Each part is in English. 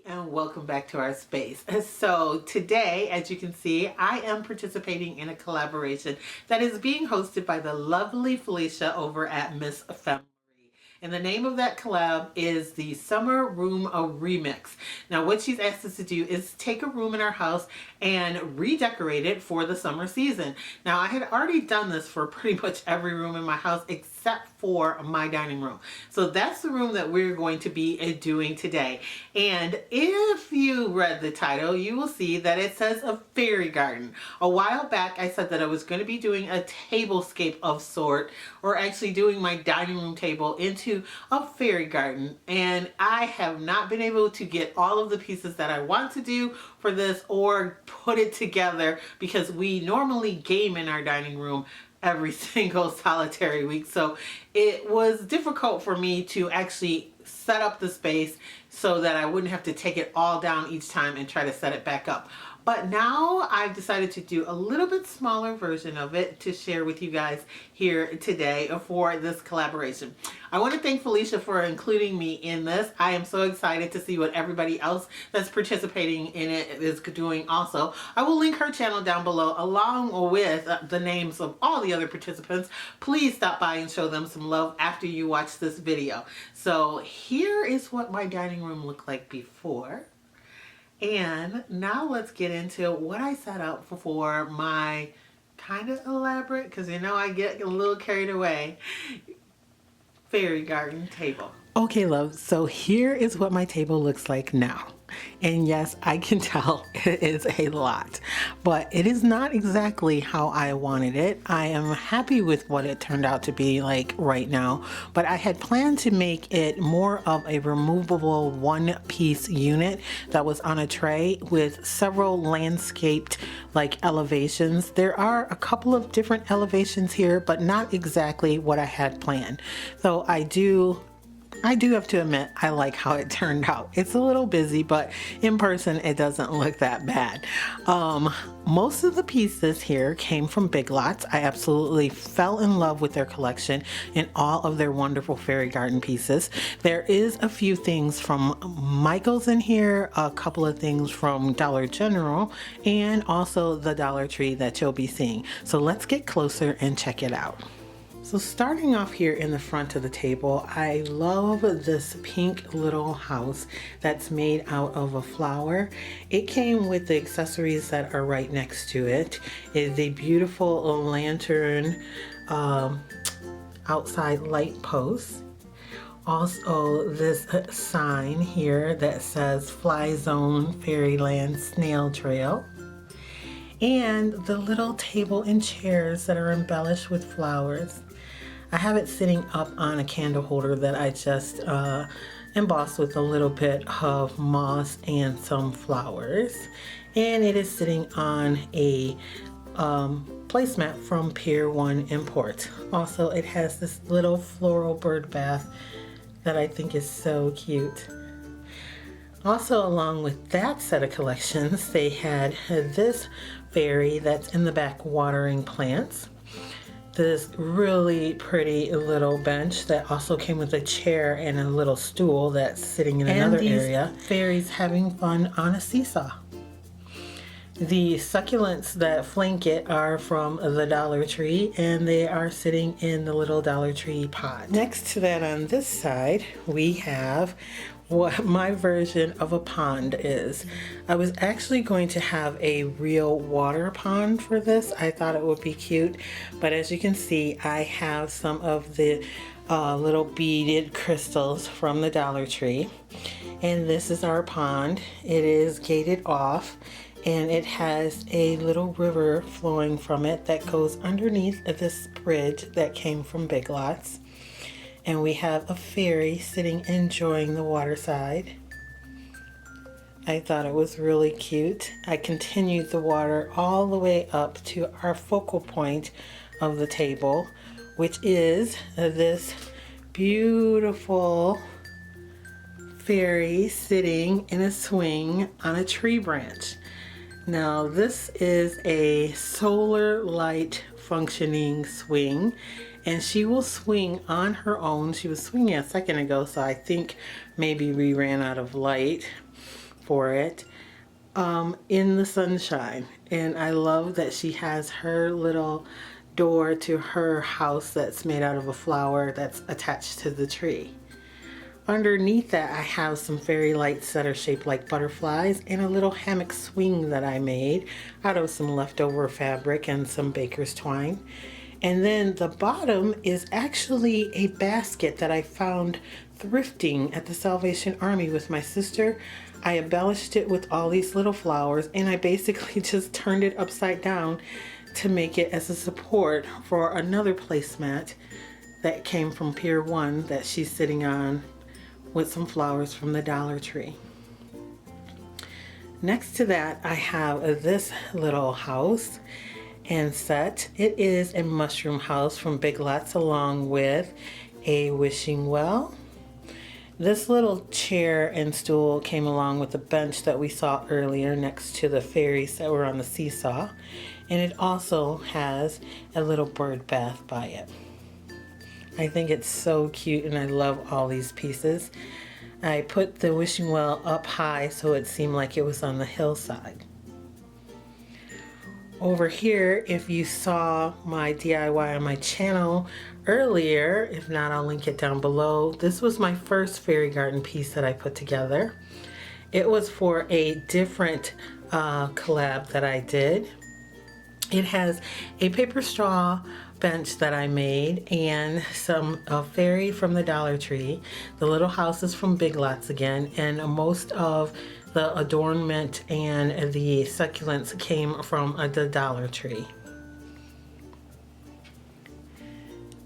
Hey, and welcome back to our space. So today, as you can see, I am participating in a collaboration that is being hosted by the lovely Felicia over at MissFeMarie. And the name of that collab is the Summer Room Remix. Now what she's asked us to do is take a room in our house and redecorate it for the summer season. Now I had already done this for pretty much every room in my house except for my dining room. So that's the room that we're going to be doing today. And if you read the title, you will see that it says a fairy garden. A while back I said that I was going to be doing a tablescape of sort, or actually doing my dining room table into a fairy garden, and I have not been able to get all of the pieces that I want to do for this or put it together, because we normally game in our dining room every single solitary week, so it was difficult for me to actually set up the space so that I wouldn't have to take it all down each time and try to set it back up. But now I've decided to do a little bit smaller version of it to share with you guys here today for this collaboration. I want to thank Felicia for including me in this. I am so excited to see what everybody else that's participating in it is doing also. I will link her channel down below along with the names of all the other participants. Please stop by and show them some love after you watch this video. So here is what my dining room looked like before. And now let's get into what I set up for my kind of elaborate, because you know I get a little carried away, fairy garden table. Okay, love, so here is what my table looks like now. And yes, I can tell it is a lot, but it is not exactly how I wanted it. I am happy with what it turned out to be like right now, but I had planned to make it more of a removable one-piece unit that was on a tray with several landscaped like elevations. There are a couple of different elevations here, but not exactly what I had planned. So I do have to admit, I like how it turned out. It's a little busy, but in person it doesn't look that bad. Most of the pieces here came from Big Lots. I absolutely fell in love with their collection and all of their wonderful fairy garden pieces. There is a few things from Michael's in here, a couple of things from Dollar General, and also the Dollar Tree that you'll be seeing. So let's get closer and check it out. So starting off here in the front of the table, I love this pink little house that's made out of a flower. It came with the accessories that are right next to it. It is a beautiful lantern outside light post. Also this sign here that says Fly Zone Fairyland Snail Trail. And the little table and chairs that are embellished with flowers. I have it sitting up on a candle holder that I just embossed with a little bit of moss and some flowers. And it is sitting on a placemat from Pier 1 Imports. Also, it has this little floral bird bath that I think is so cute. Also, along with that set of collections, they had this fairy that's in the back watering plants. This really pretty little bench that also came with a chair and a little stool that's sitting in another area. Fairies having fun on a seesaw. The succulents that flank it are from the Dollar Tree, and they are sitting in the little Dollar Tree pot. Next to that on this side, we have what my version of a pond is. I was actually going to have a real water pond for this. I thought it would be cute, but as you can see, I have some of the little beaded crystals from the Dollar Tree. And this is our pond. It is gated off, and it has a little river flowing from it that goes underneath this bridge that came from Big Lots. And we have a fairy sitting enjoying the water side. I thought it was really cute. I continued the water all the way up to our focal point of the table, which is this beautiful fairy sitting in a swing on a tree branch. Now this is a solar light functioning swing, and she will swing on her own. She was swinging a second ago, so I think maybe we ran out of light. for it in the sunshine. And I love that she has her little door to her house that's made out of a flower that's attached to the tree. Underneath that, I have some fairy lights that are shaped like butterflies and a little hammock swing that I made out of some leftover fabric and some baker's twine. And then the bottom is actually a basket that I found thrifting at the Salvation Army with my sister. I embellished it with all these little flowers, and I basically just turned it upside down to make it as a support for another placemat that came from Pier 1 that she's sitting on with some flowers from the Dollar Tree. Next to that, I have this little house and set. It is a mushroom house from Big Lots along with a wishing well. This little chair and stool came along with the bench that we saw earlier next to the fairies that were on the seesaw. And it also has a little bird bath by it. I think it's so cute and I love all these pieces. I put the wishing well up high so it seemed like it was on the hillside. Over here, if you saw my DIY on my channel earlier, if not, I'll link it down below. This was my first fairy garden piece that I put together. It was for a different collab that I did. It has a paper straw bench that I made and some fairy from the Dollar Tree. The little house is from Big Lots again, and most of the adornment and the succulents came from the Dollar Tree.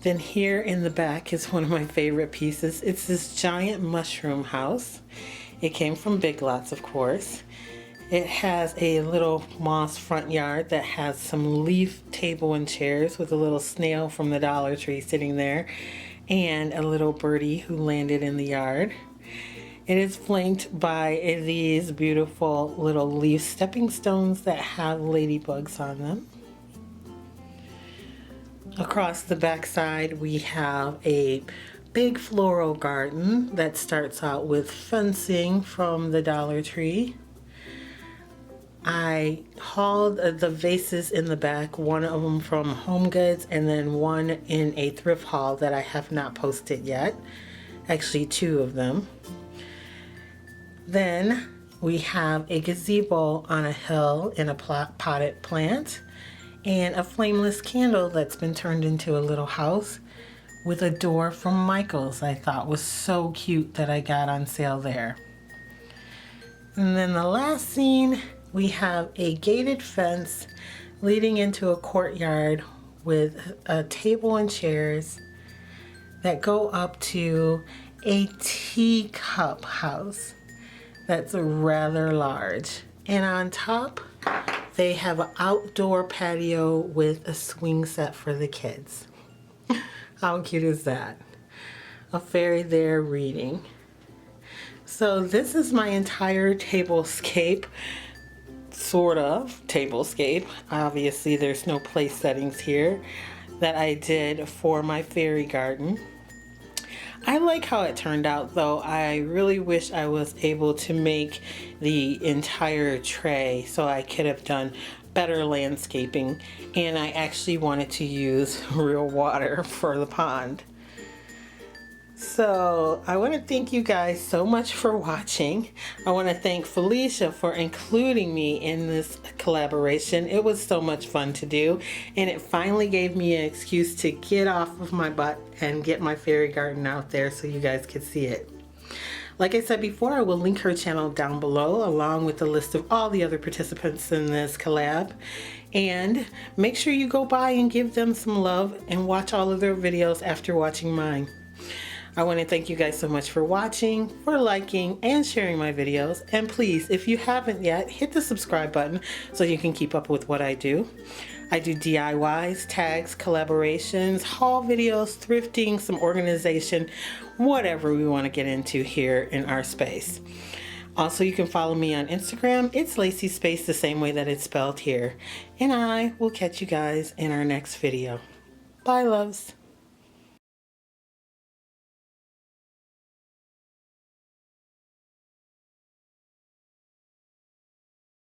Then here in the back is one of my favorite pieces. It's this giant mushroom house. It came from Big Lots, of course. It has a little moss front yard that has some leaf table and chairs with a little snail from the Dollar Tree sitting there and a little birdie who landed in the yard. It is flanked by these beautiful little leaf stepping stones that have ladybugs on them. Across the back side we have a big floral garden that starts out with fencing from the Dollar Tree. I hauled the vases in the back, one of them from Home Goods and then one in a thrift haul that I have not posted yet. Actually, two of them. Then we have a gazebo on a hill in a potted plant and a flameless candle that's been turned into a little house with a door from Michael's I thought was so cute that I got on sale there. And then the last scene, we have a gated fence leading into a courtyard with a table and chairs that go up to a teacup house that's rather large. And on top, they have an outdoor patio with a swing set for the kids. How cute is that? A fairy there reading. So this is my entire tablescape. Sort of tablescape. Obviously there's no place settings here that I did for my fairy garden. I like how it turned out though. I really wish I was able to make the entire tray so I could have done better landscaping, and I actually wanted to use real water for the pond. So I want to thank you guys so much for watching. I want to thank Felicia for including me in this collaboration. It was so much fun to do, and it finally gave me an excuse to get off of my butt and get my fairy garden out there so you guys could see it. Like I said before, I will link her channel down below along with the list of all the other participants in this collab. And make sure you go by and give them some love and watch all of their videos after watching mine. I want to thank you guys so much for watching, for liking, and sharing my videos. And please, if you haven't yet, hit the subscribe button so you can keep up with what I do. I do DIYs, tags, collaborations, haul videos, thrifting, some organization, whatever we want to get into here in our space. Also, you can follow me on Instagram. It's Lacee Space, the same way that it's spelled here. And I will catch you guys in our next video. Bye, loves.